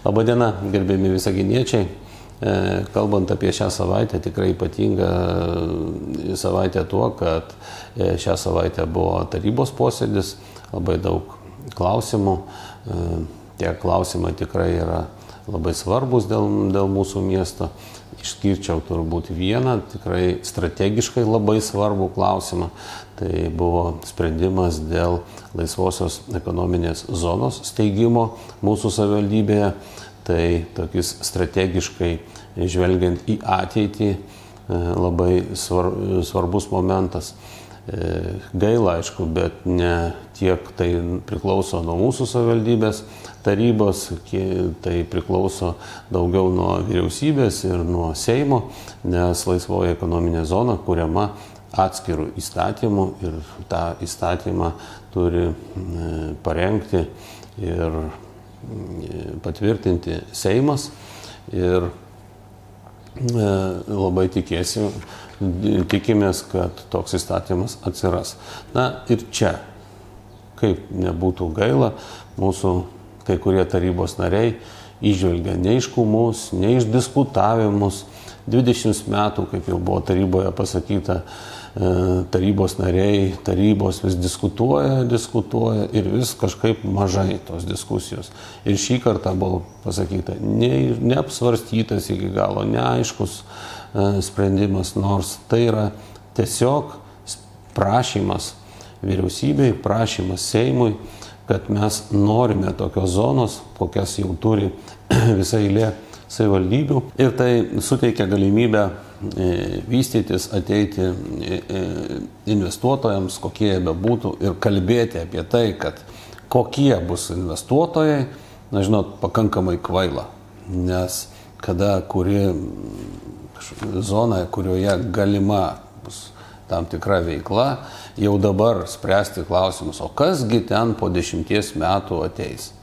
Labadiena, gerbiami visaginiečiai. Kalbant apie šią savaitę, tikrai ypatinga savaitė tuo, kad šią savaitę buvo tarybos posėdis, labai daug klausimų. Tie klausimai tikrai yra labai svarbus dėl mūsų miesto. Išskirčiau turbūt vieną, tikrai strategiškai labai svarbų klausimą. Tai buvo sprendimas dėl laisvosios ekonominės zonos steigimo mūsų savivaldybėje. Tai tokis strategiškai žvelgiant į ateitį labai svarbus momentas. Gaila, aišku, bet ne tiek tai priklauso nuo mūsų savivaldybės tarybos, tai priklauso daugiau nuo vyriausybės ir nuo Seimo, nes laisvoji ekonominė zona kuriama atskirų įstatymų ir tą įstatymą turi parengti ir patvirtinti Seimas ir labai tikimės, kad toks įstatymas atsiras. Na ir čia, kaip nebūtų gaila, mūsų kai kurie tarybos nariai įžvelgia neiškumus, neišdiskutavimus. 20 metų, kaip jau buvo taryboje pasakyta, tarybos nariai, tarybos vis diskutuoja ir vis kažkaip mažai tos diskusijos. Ir šį kartą buvo pasakyta, neapsvarstytas iki galo, neaiškus sprendimas, nors tai yra tiesiog prašymas vyriausybei, prašymas Seimui, kad mes norime tokios zonos, kokias jau turi visa eilė savivaldybių. Ir tai suteikia galimybę vystytis, ateiti investuotojams, kokie jie bebūtų, ir kalbėti apie tai, kad kokie bus investuotojai, na žinot, pakankamai kvaila. Nes kada kuri zona, kurioje galima bus tam tikra veikla, jau dabar spręsti klausimus, o kasgi ten po 10 metų ateis.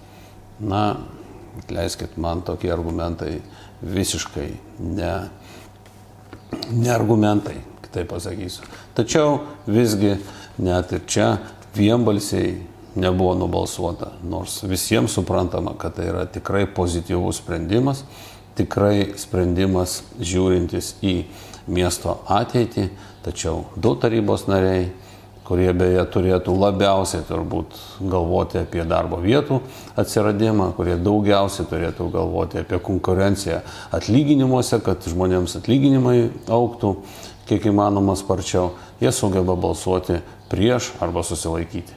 Na, leiskit, man tokie argumentai visiškai ne argumentai, kitaip pasakysiu. Tačiau visgi net ir čia vienbalsiai nebuvo nubalsuota, nors visiems suprantama, kad tai yra tikrai pozityvus sprendimas, tikrai sprendimas žiūrintis į miesto ateitį, tačiau 2 tarybos nariai, kurie beje turėtų labiausiai turbūt galvoti apie darbo vietų atsiradimą, kurie daugiausiai turėtų galvoti apie konkurenciją atlyginimuose, kad žmonėms atlyginimai augtų kiek įmanoma sparčiau, jie sugeba balsuoti prieš arba susilaikyti.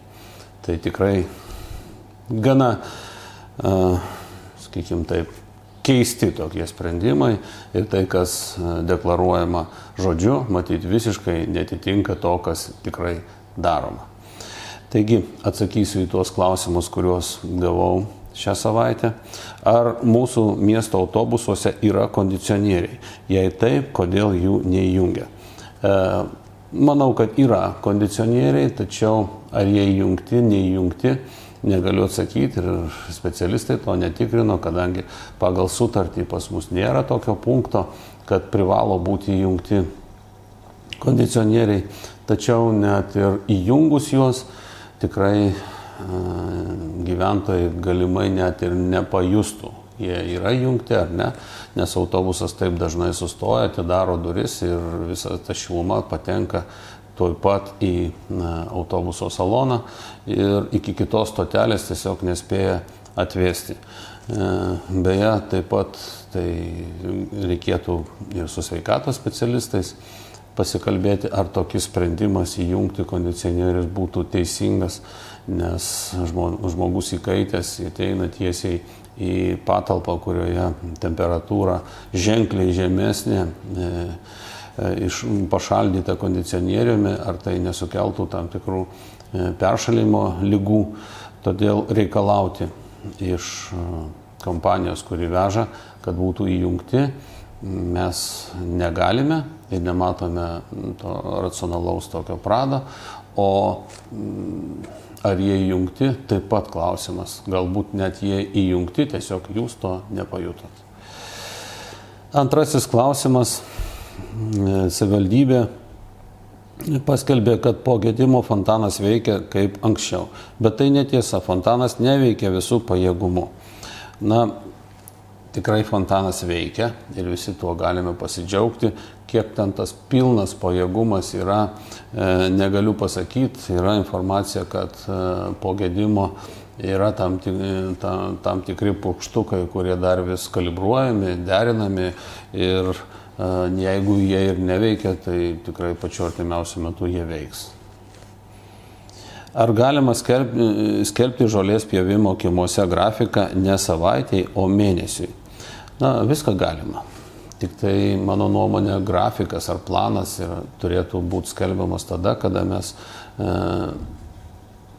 Tai tikrai gana, sakykime taip, keisti tokie sprendimai ir tai, kas deklaruojama žodžiu, matyti visiškai netitinka to, kas tikrai daroma. Taigi, atsakysiu į tuos klausimus, kuriuos gavau šią savaitę. Ar mūsų miesto autobusuose yra kondicionieriai? Jei taip, kodėl jų neįjungia? Manau, kad yra kondicionieriai, tačiau ar jie įjungti, neįjungti, negaliu atsakyti ir specialistai to netikrino, kadangi pagal sutartį pas mus nėra tokio punkto, kad privalo būti įjungti kondicionieriai, tačiau net ir įjungus juos tikrai gyventojai galimai net ir nepajustų, jie yra įjungti ar ne, nes autobusas taip dažnai sustoja, atidaro duris ir visa ta šiluma patenka tuoj pat į autobuso saloną ir iki kitos stotelės tiesiog nespėja atvesti. Beje, taip pat tai reikėtų ir su sveikatos specialistais pasikalbėti, ar tokis sprendimas įjungti kondicionierius būtų teisingas, nes žmogus įkaitęs ateina tiesiai į patalpą, kurioje temperatūra ženkliai žemesnė, pašaldyta kondicionieriumi, ar tai nesukeltų tam tikrų peršalimo ligų. Todėl reikalauti iš kompanijos, kuri veža, kad būtų įjungti, mes negalime ir nematome to racionalaus tokio prado, o ar jie įjungti, taip pat klausimas. Galbūt net jie įjungti, tiesiog jūs to nepajutot. Antrasis klausimas. Savivaldybė paskelbė, kad po gedimo fontanas veikia kaip anksčiau. Bet tai netiesa, fontanas neveikia visų pajėgumu. Na, tikrai fontanas veikia ir visi tuo galime pasidžiaugti. Kiek ten tas pilnas pajėgumas yra, negaliu pasakyti. Yra informacija, kad po gedimo yra tam tikri purkštukai, kurie dar vis kalibruojami, derinami ir jeigu jie ir neveikia, tai tikrai pačiu artimiausiu metu jie veiks. Ar galima skelbti žolės pjovimo kiemuose grafiką ne savaitei, o mėnesiui? Na, viską galima. Tik tai, mano nuomonė, grafikas ar planas turėtų būti skelbiamas tada, kada mes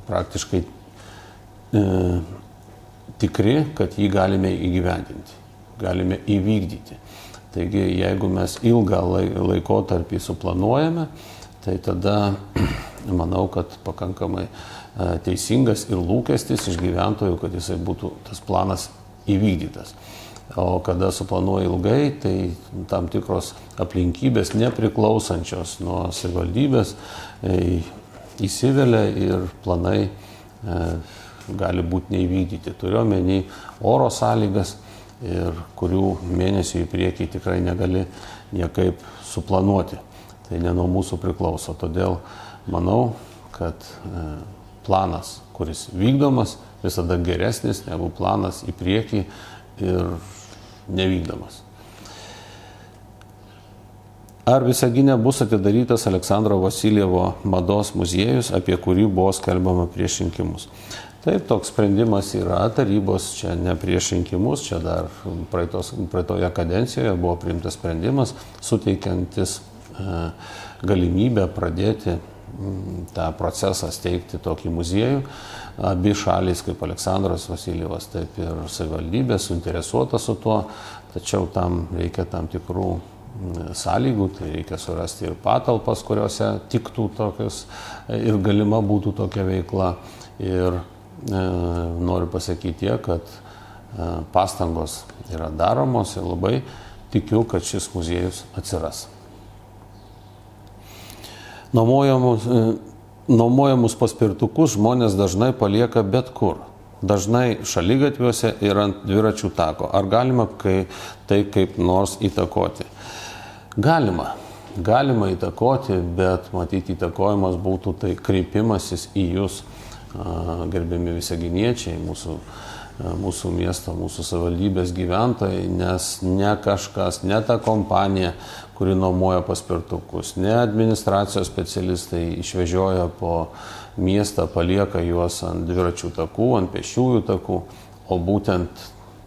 praktiškai tikri, kad jį galime įgyvendinti, galime įvykdyti. Taigi, jeigu mes ilgą laikotarpį suplanuojame, tai tada manau, kad pakankamai teisingas ir lūkestis iš gyventojų, kad jisai būtų tas planas įvykdytas. O kada suplanuoja ilgai, tai tam tikros aplinkybės nepriklausančios nuo savivaldybės įsivelia ir planai gali būti neįvykdyti. Turiu omeny oro sąlygas ir kurių mėnesių į priekį tikrai negali niekaip suplanuoti. Tai ne nuo mūsų priklauso. Todėl manau, kad planas, kuris vykdomas, visada geresnis negu planas į priekį ir nevykdomas. Ar Visagine bus atidarytas Aleksandro Vasiljevo mados muziejus, apie kurį buvo skelbiama prieš rinkimus? Taip, toks sprendimas yra tarybos, čia ne prieš rinkimus, čia dar praeitoje kadencijoje buvo priimtas sprendimas, suteikiantis galimybę pradėti tą procesą steigti tokį muziejų. Abi šalys, kaip Aleksandras Vasiljevas, taip ir savivaldybė, suinteresuota su tuo, tačiau tam reikia tam tikrų sąlygų, tai reikia surasti ir patalpas, kuriuose tiktų tokios ir galima būtų tokia veikla. Ir noriu pasakyti tiek, kad pastangos yra daromos ir labai tikiu, kad šis muziejus atsiras. Nuomojamus paspirtukus žmonės dažnai palieka bet kur. Dažnai šaligatviuose ir ant dviračių tako. Ar galima tai kaip nors įtakoti? Galima įtakoti, bet matyti įtakojimas būtų tai kreipimasis į jūs, gerbiami visaginiečiai, mūsų miesto, mūsų savivaldybės gyventojai, nes ne kažkas, ne ta kompanija, kuri nuomoja paspirtukus, ne administracijos specialistai išvežioja po miestą, palieka juos ant dviračių takų, ant pėsčiųjų takų, o būtent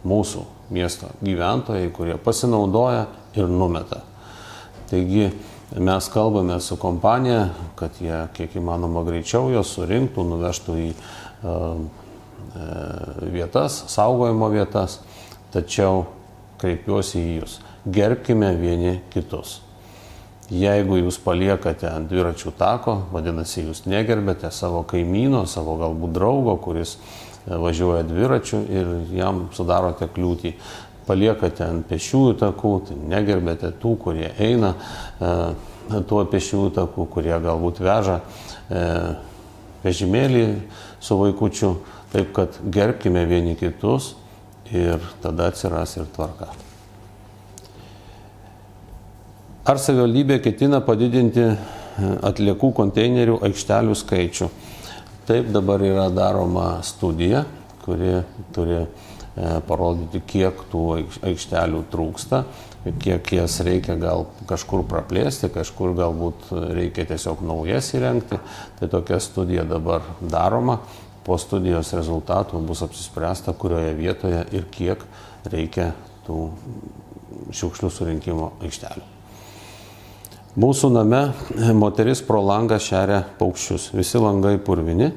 mūsų miesto gyventojai, kurie pasinaudoja ir numeta. Taigi mes kalbame su kompanija, kad jie kiek įmanoma greičiau jos surinktų, nuvežtų į vietas, saugojimo vietas, tačiau kreipiuosi į jūs. Gerbkime vieni kitus. Jeigu jūs paliekate ant dviračių tako, vadinasi, jūs negerbėte savo kaimyno, savo galbūt draugo, kuris važiuoja dviračiu ir jam sudarote kliūtį. Paliekate ant pėsčiųjų takų, tai negerbėte tų, kurie eina tuo pėsčiųjų takų, kurie galbūt veža vežimėlį su vaikučiu. Taip, kad gerbkime vieni kitus ir tada atsiras ir tvarka. Ar savivaldybė ketina padidinti atliekų konteinerių aikštelių skaičių? Taip, dabar yra daroma studija, kuri turi parodyti, kiek tų aikštelių trūksta, kiek jas reikia gal kažkur praplėsti, kažkur galbūt reikia tiesiog naujas įrengti. Tai tokia studija dabar daroma. Po studijos rezultatų bus apsispręsta, kurioje vietoje ir kiek reikia tų šiukšlių surinkimo aikštelių. Mūsų name moteris pro langą šeria paukščius. Visi langai purvini.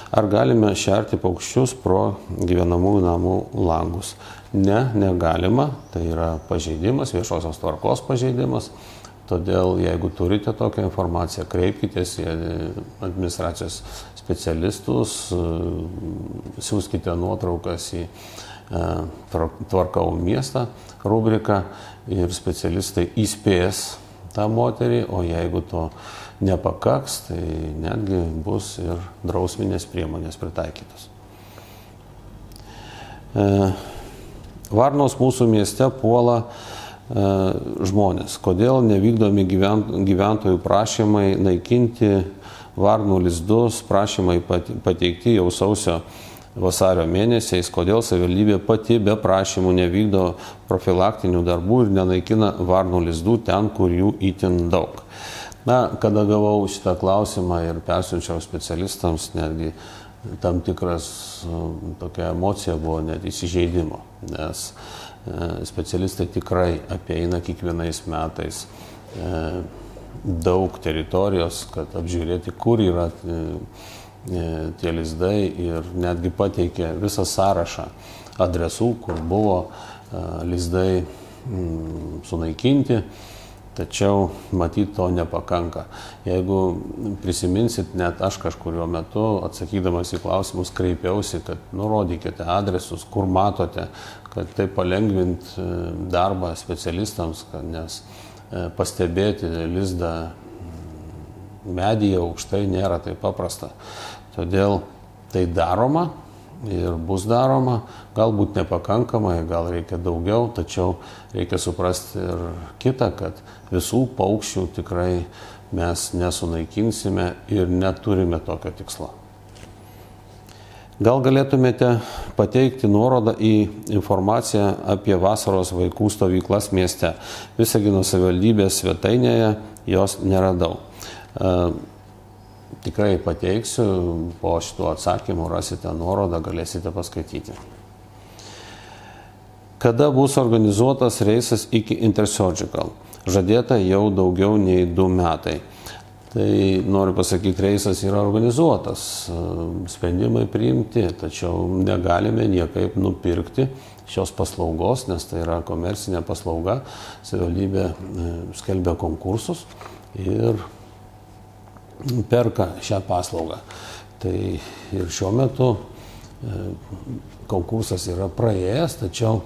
Ar galime šerti paukščius pro gyvenamųjų namų langus? Ne, negalima. Tai yra pažeidimas, viešosios tvarkos pažeidimas. Todėl, jeigu turite tokią informaciją, kreipkitės į administracijos specialistus, siųskite nuotraukas į Tvarkau miestą rubriką ir specialistai įspės tą moterį, o jeigu to nepakaks, tai netgi bus ir drausminės priemonės pritaikytos. Varnos mūsų mieste puola žmonės. Kodėl nevykdomi gyventojų prašymai naikinti varnų lizdus, prašymai pateikti jau sausio vasario mėnesiais, kodėl savivaldybė pati be prašymų nevykdo profilaktinių darbų ir nenaikina varnų lizdų ten, kur jų itin daug. Na, kada gavau šitą klausimą ir persiunčiau specialistams, netgi tam tikras tokia emocija buvo net įsižeidimo, nes specialistai tikrai apeina kiekvienais metais daug teritorijos, kad apžiūrėti, kur yra tie lizdai ir netgi pateikė visą sąrašą adresų, kur buvo lizdai sunaikinti. Tačiau matyt to nepakanka. Jeigu prisiminsit, net aš kažkurio metu atsakydamas į klausimus kreipiausi, kad nurodykite adresus, kur matote, kad tai palengvint darbą specialistams, nes pastebėti lizdą medyje aukštai nėra taip paprasta. Todėl tai daroma ir bus daroma, galbūt nepakankamai, gal reikia daugiau, tačiau reikia suprasti ir kitą, kad visų paukščių tikrai mes nesunaikinsime ir neturime tokio tikslo. Gal galėtumėte pateikti nuorodą į informaciją apie vasaros vaikų stovyklas mieste. Visagino savivaldybės svetainėje jos neradau. Tikrai pateiksiu, po šitų atsakymų rasite nuorodą, galėsite paskaityti. Kada bus organizuotas reisas iki Intersurgical? Žadėta jau daugiau nei 2 metai. Tai noriu pasakyti, reisas yra organizuotas, sprendimai priimti, tačiau negalime niekaip nupirkti šios paslaugos, nes tai yra komercinė paslauga. Savivaldybė skelbia konkursus ir perka šią paslaugą. Tai ir šiuo metu konkursas yra praėjęs, tačiau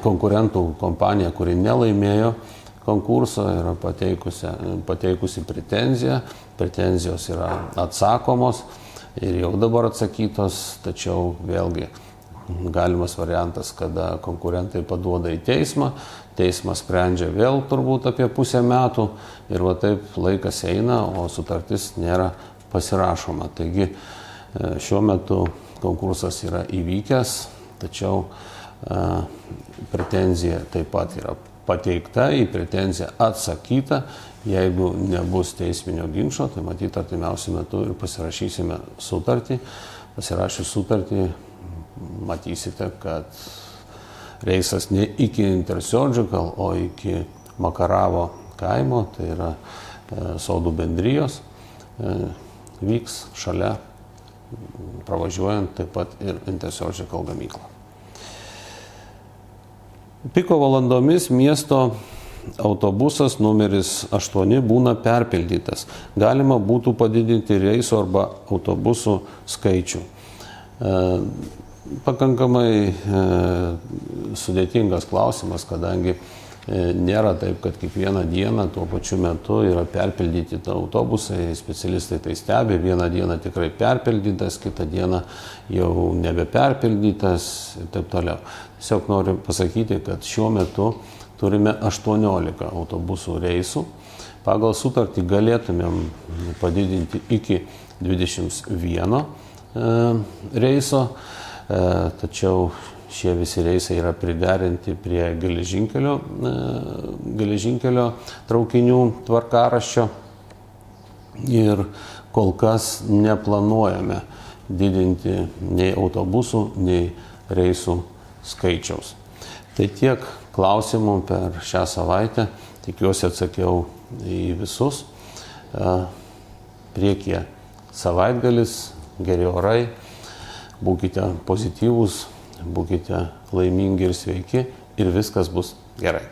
konkurentų kompanija, kuri nelaimėjo konkurso, yra pateikusi pretenziją. Pretenzijos yra atsakomos ir jau dabar atsakytos, tačiau vėlgi galimas variantas, kada konkurentai paduoda į teismą, teismas sprendžia vėl turbūt apie pusę metų ir va taip laikas eina, o sutartis nėra pasirašoma. Taigi šiuo metu konkursas yra įvykęs, tačiau pretenzija taip pat yra pateikta, į pretenziją atsakyta. Jeigu nebus teisminio ginčo, tai matyt artimiausiu metu ir pasirašysime sutartį. Pasirašius sutartį matysite, kad reisas ne iki Intersurgical, o iki Makaravo kaimo, tai yra sodų bendrijos, vyks šalia, pravažiuojant taip pat ir Intersurgical gamyklą. Piko valandomis miesto autobusas numeris 8 būna perpildytas. Galima būtų padidinti reisų arba autobusų skaičių. Pakankamai sudėtingas klausimas, kadangi nėra taip, kad kiekvieną dieną tuo pačiu metu yra perpildyti autobusai, specialistai tai stebi, vieną dieną tikrai perpildytas, kitą dieną jau nebeperpildytas ir taip toliau. Tiesiog noriu pasakyti, kad šiuo metu turime 18 autobusų reisų. Pagal sutartį galėtumėm padidinti iki 21 reiso, tačiau šie visi reisai yra priderinti prie geležinkelio traukinių tvarkaraščio ir kol kas neplanuojame didinti nei autobusų, nei reisų skaičiaus. Tai tiek klausimų per šią savaitę. Tikiuosi atsakiau į visus. Priekyje savaitgalis, geri orai. Būkite pozityvūs, būkite laimingi ir sveiki ir viskas bus gerai.